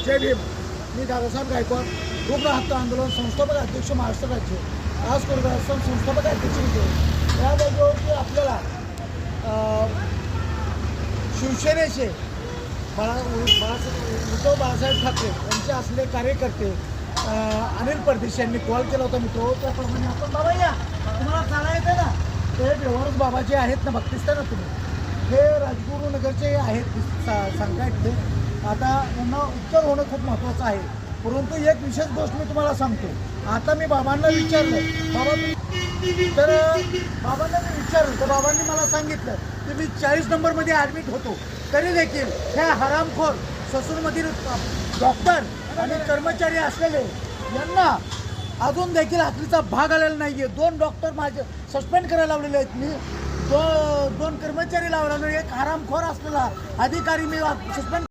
जय भीम. मी दादासाहेब गायकवाड, रुग्ण हक्क आंदोलन संस्थापक अध्यक्ष महाराष्ट्र राज्य, आज कोरगाव संस्थापक अध्यक्ष होते. या जागेवरती आपल्याला शिवसेनेचे उद्धव बाळासाहेब ठाकरे यांचे असले कार्यकर्ते अनिल परदेश यांनी कॉल केला होता मित्र. त्याप्रमाणे आपण बाबा या, तुम्हाला चाला येते ना, ते बेवारस बाबा जे आहेत ना, बघतीस ना तुम्ही, हे राजगुरुनगरचे आहेत सांगतायत ते. आता यांना उत्तर होणं खूप महत्त्वाचं आहे. परंतु एक विशेष गोष्ट मी तुम्हाला सांगतो. आता मी बाबांना विचारलं, तर बाबांनी मला सांगितलं की मी 40 नंबरमध्ये ॲडमिट होतो, तरी देखील ह्या हरामखोर ससूरमधील डॉक्टर आणि कर्मचारी असलेले यांना अजून देखील आखरीचा भाग आलेला नाही आहे. 2 डॉक्टर माझे सस्पेंड करायला लावलेले आहेत. मी 2 कर्मचारी लावलेले, एक हरामखोर असलेला अधिकारी मी सस्पेंड